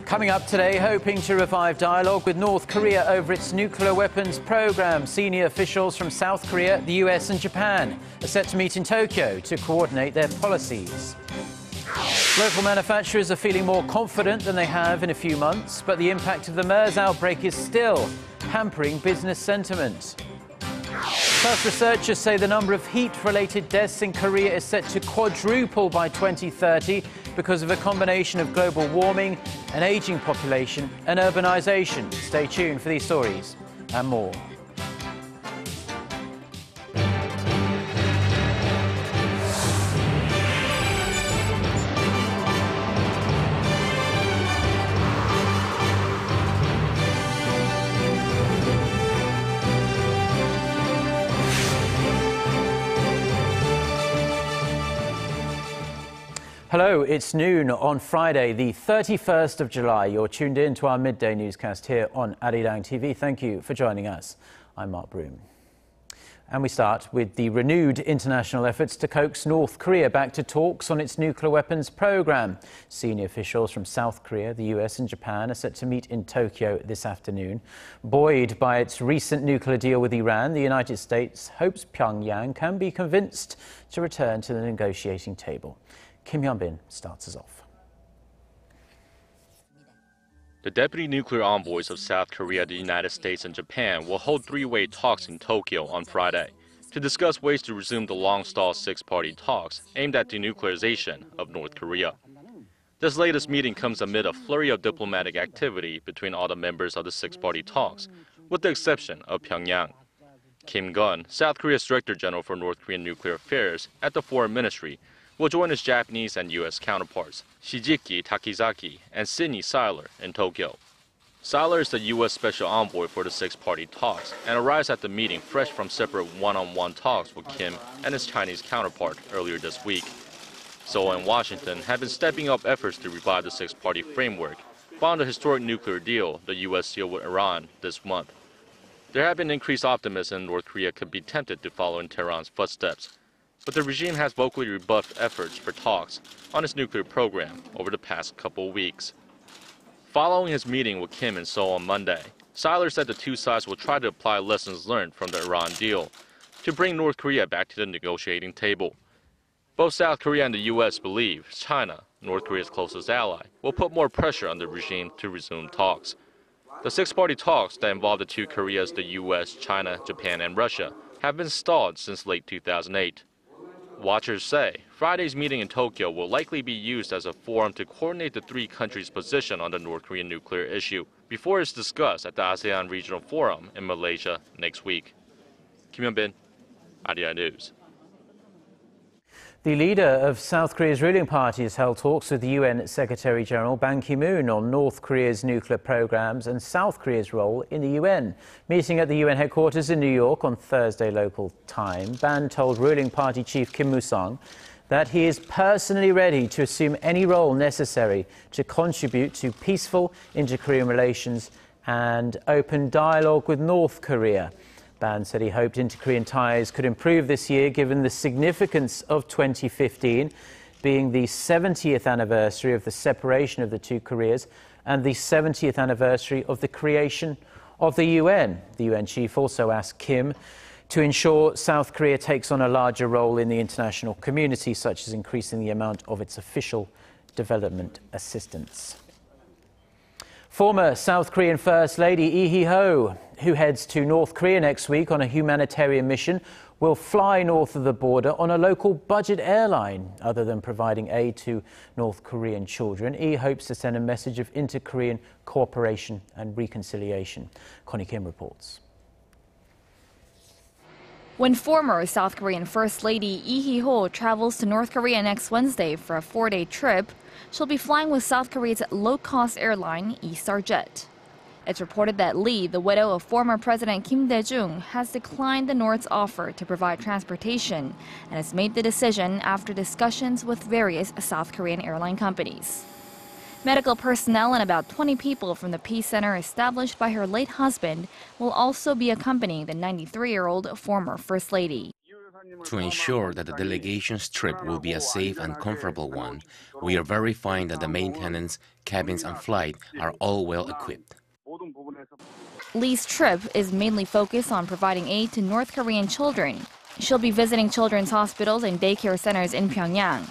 Coming up today, hoping to revive dialogue with North Korea over its nuclear weapons program. Senior officials from South Korea, the US and Japan are set to meet in Tokyo to coordinate their policies. Local manufacturers are feeling more confident than they have in a few months, but the impact of the MERS outbreak is still hampering business sentiment. Plus, researchers say the number of heat-related deaths in Korea is set to quadruple by 2030 because of a combination of global warming, an aging population and urbanization. Stay tuned for these stories and more. Hello, it's noon on Friday, the 31st of July. You're tuned in to our midday newscast here on Arirang TV. Thank you for joining us. I'm Mark Broome. And we start with the renewed international efforts to coax North Korea back to talks on its nuclear weapons program. Senior officials from South Korea, the US and Japan are set to meet in Tokyo this afternoon. Buoyed by its recent nuclear deal with Iran, the United States hopes Pyongyang can be convinced to return to the negotiating table. Kim Hyun-bin starts us off. The deputy nuclear envoys of South Korea, the United States, and Japan will hold three-way talks in Tokyo on Friday to discuss ways to resume the long-stalled six-party talks aimed at denuclearization of North Korea. This latest meeting comes amid a flurry of diplomatic activity between all the members of the six-party talks, with the exception of Pyongyang. Kim Gun, South Korea's Director General for North Korean Nuclear Affairs at the Foreign Ministry, will join his Japanese and U.S. counterparts, Shigeki Takizaki and Sidney Seiler, in Tokyo. Seiler is the U.S. Special Envoy for the six-party talks and arrives at the meeting fresh from separate one-on-one talks with Kim and his Chinese counterpart earlier this week. Seoul and Washington have been stepping up efforts to revive the six-party framework following the historic nuclear deal the U.S. sealed with Iran this month. There have been increased optimism North Korea could be tempted to follow in Tehran's footsteps, but the regime has vocally rebuffed efforts for talks on its nuclear program over the past couple weeks. Following his meeting with Kim in Seoul on Monday, Seiler said the two sides will try to apply lessons learned from the Iran deal to bring North Korea back to the negotiating table. Both South Korea and the U.S. believe China, North Korea's closest ally, will put more pressure on the regime to resume talks. The six-party talks that involve the two Koreas, the U.S., China, Japan, and Russia, have been stalled since late 2008. Watchers say Friday's meeting in Tokyo will likely be used as a forum to coordinate the three countries' position on the North Korean nuclear issue before it's discussed at the ASEAN Regional Forum in Malaysia next week. Kim Hyun-bin, Arirang News. The leader of South Korea's ruling party has held talks with the UN Secretary-General Ban KiMoon on North Korea's nuclear programs and South Korea's role in the UN. Meeting at the UN headquarters in New York on Thursday local time, Ban told ruling party chief Kim Moo-sung that he is personally ready to assume any role necessary to contribute to peaceful inter-Korean relations and open dialogue with North Korea. Ban said he hoped inter-Korean ties could improve this year given the significance of 2015 being the 70th anniversary of the separation of the two Koreas and the 70th anniversary of the creation of the UN. The UN chief also asked Kim to ensure South Korea takes on a larger role in the international community, such as increasing the amount of its official development assistance. Former South Korean First Lady Lee Hee-ho, who heads to North Korea next week on a humanitarian mission, will fly north of the border on a local budget airline. Other than providing aid to North Korean children, Lee hopes to send a message of inter-Korean cooperation and reconciliation. Connie Kim reports. When former South Korean First Lady Lee Hee-ho travels to North Korea next Wednesday for a 4-day trip, she'll be flying with South Korea's low-cost airline, Eastar Jet. It's reported that Lee, the widow of former President Kim Dae-jung, has declined the North's offer to provide transportation and has made the decision after discussions with various South Korean airline companies. Medical personnel and about 20 people from the Peace Center established by her late husband will also be accompanying the 93-year-old former First Lady. To ensure that the delegation's trip will be a safe and comfortable one, we are verifying that the maintenance, cabins and flight are all well equipped. Lee's trip is mainly focused on providing aid to North Korean children. She'll be visiting children's hospitals and daycare centers in Pyongyang.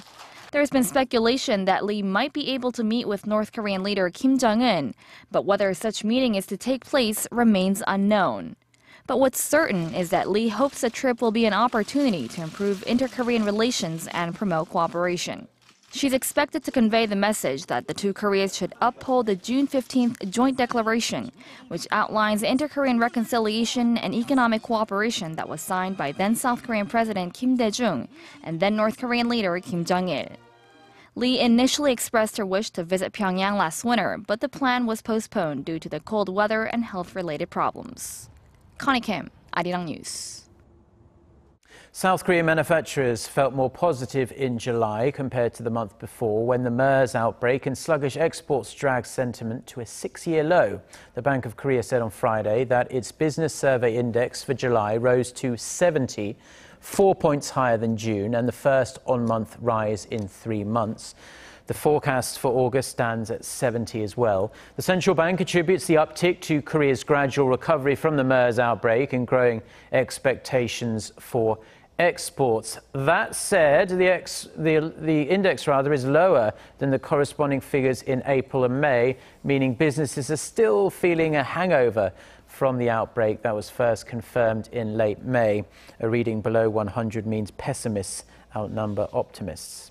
There's been speculation that Lee might be able to meet with North Korean leader Kim Jong-un, but whether such meeting is to take place remains unknown. But what's certain is that Lee hopes the trip will be an opportunity to improve inter-Korean relations and promote cooperation. She's expected to convey the message that the two Koreas should uphold the June 15th Joint Declaration, which outlines inter-Korean reconciliation and economic cooperation that was signed by then South Korean President Kim Dae-jung and then North Korean leader Kim Jong-il. Lee initially expressed her wish to visit Pyongyang last winter, but the plan was postponed due to the cold weather and health-related problems. Connie Kim, Arirang News. South Korean manufacturers felt more positive in July compared to the month before, when the MERS outbreak and sluggish exports dragged sentiment to a 6-year low. The Bank of Korea said on Friday that its business survey index for July rose to 70, 4 points higher than June, and the first on-month rise in 3 months. The forecast for August stands at 70 as well. The central bank attributes the uptick to Korea's gradual recovery from the MERS outbreak and growing expectations for exports. That said, the index is lower than the corresponding figures in April and May, meaning businesses are still feeling a hangover from the outbreak that was first confirmed in late May. A reading below 100 means pessimists outnumber optimists.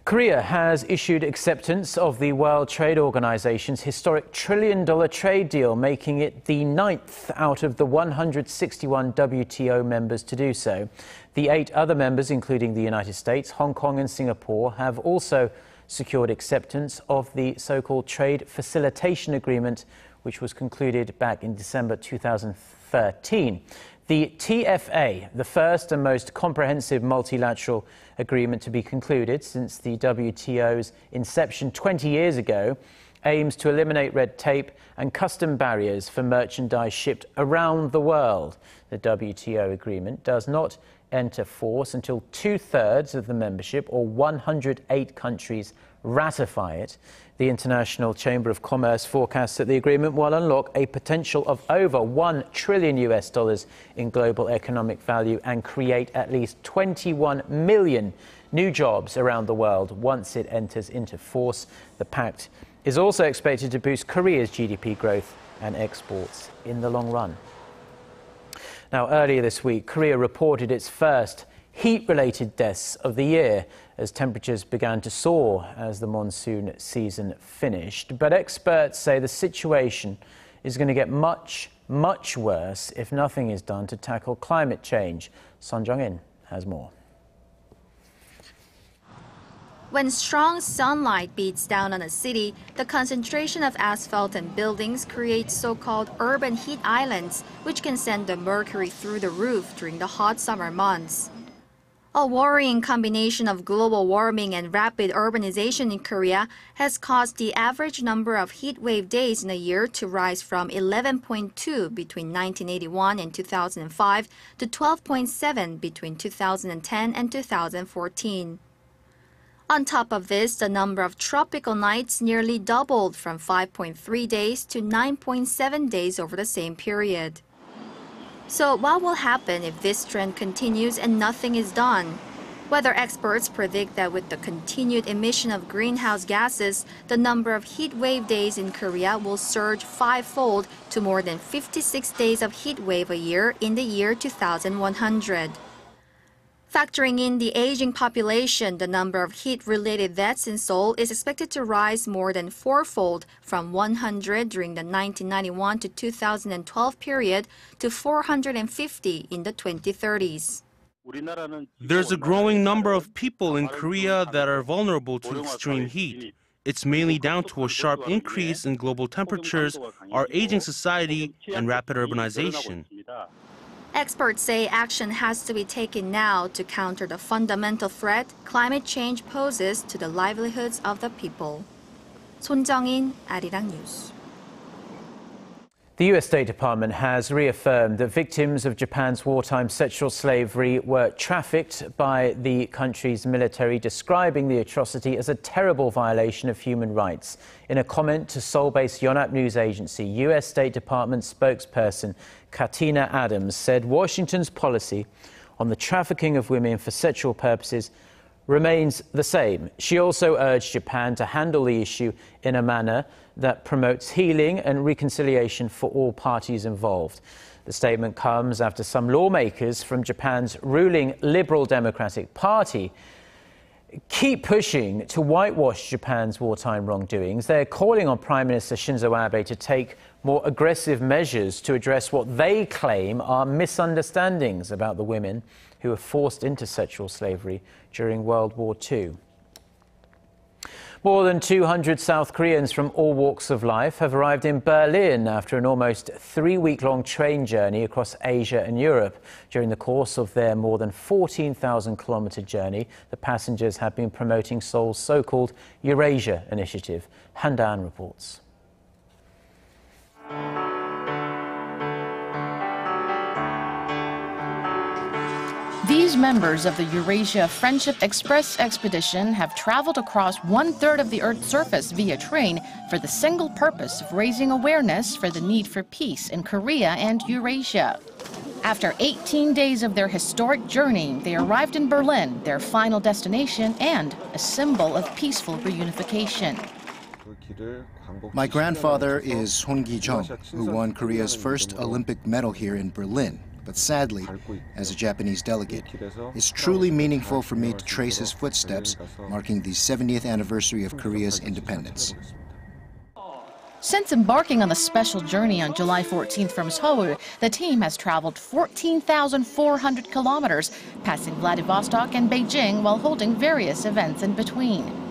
Korea has issued acceptance of the World Trade Organization's historic $1 trillion trade deal, making it the 9th out of the 161 WTO members to do so. The 8 other members, including the United States, Hong Kong and Singapore, have also secured acceptance of the so-called Trade Facilitation Agreement, which was concluded back in December 2013. The TFA, the first and most comprehensive multilateral agreement to be concluded since the WTO's inception 20 years ago, aims to eliminate red tape and custom barriers for merchandise shipped around the world. The WTO agreement does not enter force until 2/3 of the membership, or 108 countries, ratify it. The International Chamber of Commerce forecasts that the agreement will unlock a potential of over $1 trillion in global economic value and create at least 21 million new jobs around the world once it enters into force. The pact is also expected to boost Korea's GDP growth and exports in the long run. Now, earlier this week, Korea reported its first heat-related deaths of the year as temperatures began to soar as the monsoon season finished. But experts say the situation is going to get much, much worse if nothing is done to tackle climate change. Son Jung-in has more. When strong sunlight beats down on a city, the concentration of asphalt and buildings creates so-called urban heat islands, which can send the mercury through the roof during the hot summer months. A worrying combination of global warming and rapid urbanization in Korea has caused the average number of heat wave days in a year to rise from 11.2 between 1981 and 2005 to 12.7 between 2010 and 2014. On top of this, the number of tropical nights nearly doubled from 5.3 days to 9.7 days over the same period. So what will happen if this trend continues and nothing is done? Weather experts predict that with the continued emission of greenhouse gases, the number of heat wave days in Korea will surge 5-fold to more than 56 days of heat wave a year in the year 2100. Factoring in the aging population, the number of heat-related deaths in Seoul is expected to rise more than 4-fold from 100 during the 1991 to 2012 period to 450 in the 2030s. There's a growing number of people in Korea that are vulnerable to extreme heat. It's mainly down to a sharp increase in global temperatures, our aging society, and rapid urbanization. Experts say action has to be taken now to counter the fundamental threat climate change poses to the livelihoods of the people. 손정인, Arirang News. The U.S. State Department has reaffirmed that victims of Japan's wartime sexual slavery were trafficked by the country's military, describing the atrocity as a terrible violation of human rights. In a comment to Seoul-based Yonhap news agency, U.S. State Department spokesperson Katina Adams said Washington's policy on the trafficking of women for sexual purposes remains the same. She also urged Japan to handle the issue in a manner that promotes healing and reconciliation for all parties involved. The statement comes after some lawmakers from Japan's ruling Liberal Democratic Party keep pushing to whitewash Japan's wartime wrongdoings. They're calling on Prime Minister Shinzo Abe to take more aggressive measures to address what they claim are misunderstandings about the women who were forced into sexual slavery during World War II. More than 200 South Koreans from all walks of life have arrived in Berlin after an almost 3-week-long train journey across Asia and Europe. During the course of their more than 14,000-kilometer journey, the passengers have been promoting Seoul's so-called Eurasia initiative. Han Dan reports. These members of the Eurasia Friendship Express expedition have traveled across 1/3 of the Earth's surface via train for the single purpose of raising awareness for the need for peace in Korea and Eurasia. After 18 days of their historic journey, they arrived in Berlin, their final destination and a symbol of peaceful reunification. My grandfather is Son Gi-jung, who won Korea's first Olympic medal here in Berlin. But sadly, as a Japanese delegate, it's truly meaningful for me to trace his footsteps, marking the 70th anniversary of Korea's independence. Since embarking on the special journey on July 14th from Seoul, the team has traveled 14,400 kilometers, passing Vladivostok and Beijing while holding various events in between.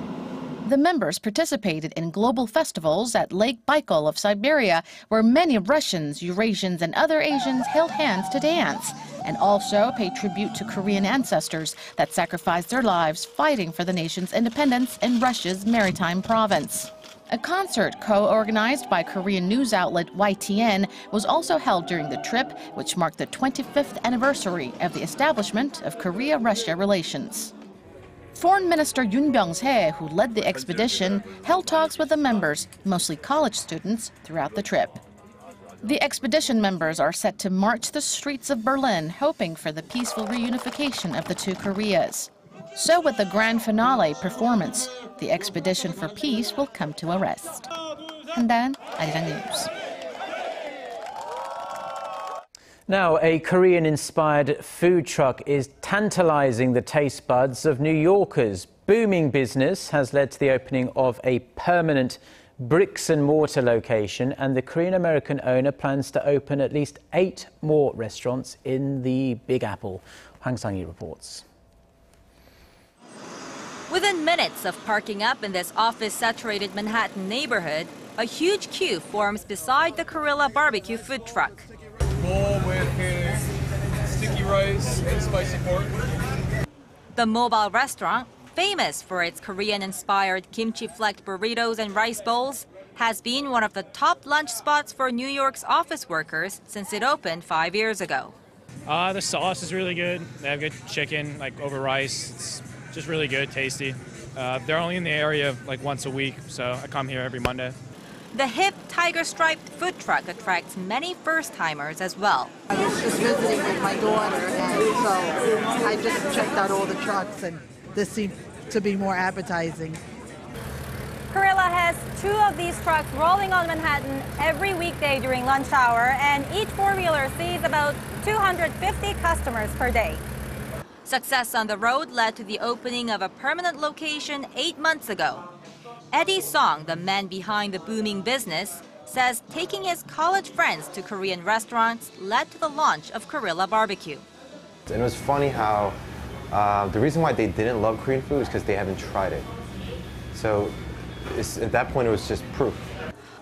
The members participated in global festivals at Lake Baikal of Siberia, where many Russians, Eurasians, and other Asians held hands to dance, and also paid tribute to Korean ancestors that sacrificed their lives fighting for the nation's independence in Russia's maritime province. A concert co-organized by Korean news outlet YTN was also held during the trip, which marked the 25th anniversary of the establishment of Korea-Russia relations. Foreign Minister Yoon Byung-se, who led the expedition, held talks with the members, mostly college students, throughout the trip. The expedition members are set to march the streets of Berlin, hoping for the peaceful reunification of the two Koreas. So with the grand finale performance, the expedition for peace will come to a rest. Han Dan, Arirang News. Now, a Korean-inspired food truck is tantalizing the taste buds of New Yorkers. Booming business has led to the opening of a permanent bricks-and-mortar location, and the Korean-American owner plans to open at least 8 more restaurants in the Big Apple. Hwang Sang-yi reports. Within minutes of parking up in this office-saturated Manhattan neighborhood, a huge queue forms beside the Korea barbecue food truck. Bowl with his sticky rice and spicy pork. The mobile restaurant, famous for its Korean-inspired kimchi-flecked burritos and rice bowls, has been one of the top lunch spots for New York's office workers since it opened 5 years ago. The sauce is really good. They have good chicken, like over rice. It's just really good, tasty. They're only in the area like once a week, so I come here every Monday. The hip tiger-striped food truck attracts many first-timers as well. I was just visiting with my daughter, and so I just checked out all the trucks, and this seemed to be more appetizing. Korea has 2 of these trucks rolling on Manhattan every weekday during lunch hour, and each four-wheeler sees about 250 customers per day. Success on the road led to the opening of a permanent location 8 months ago. Eddie Song, the man behind the booming business, says taking his college friends to Korean restaurants led to the launch of Korea Barbecue. And it was funny how the reason why they didn't love Korean food is because they haven't tried it. So at that point, it was just proof.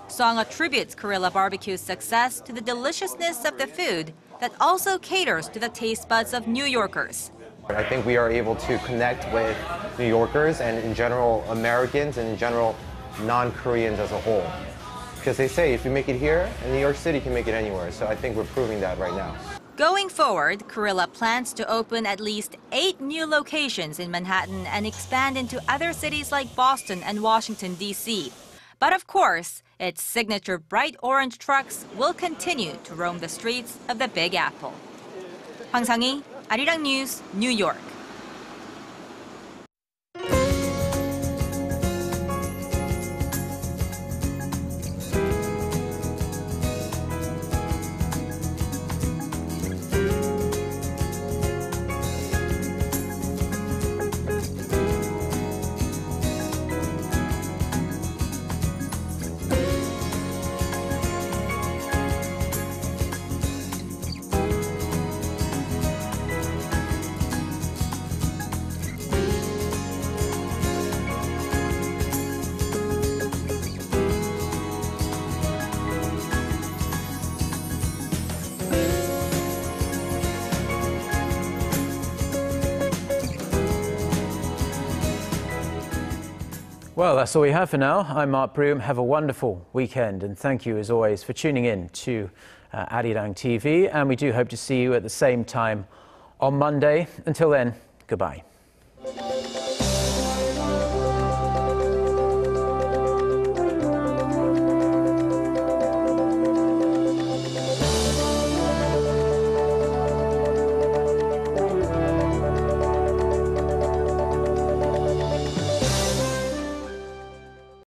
Song attributes Korea Barbecue's success to the deliciousness of the food that also caters to the taste buds of New Yorkers. I think we are able to connect with New Yorkers and in general Americans and in general non-Koreans as a whole. Because they say if you make it here, and New York City can make it anywhere. So I think we're proving that right now. Going forward, Korea plans to open at least 8 new locations in Manhattan and expand into other cities like Boston and Washington, D.C. But of course, its signature bright orange trucks will continue to roam the streets of the Big Apple. Hwang Sang-hee, Arirang News, New York. Well, that's all we have for now. I'm Mark Broome. Have a wonderful weekend, and thank you as always for tuning in to Arirang TV, and we do hope to see you at the same time on Monday. Until then, goodbye.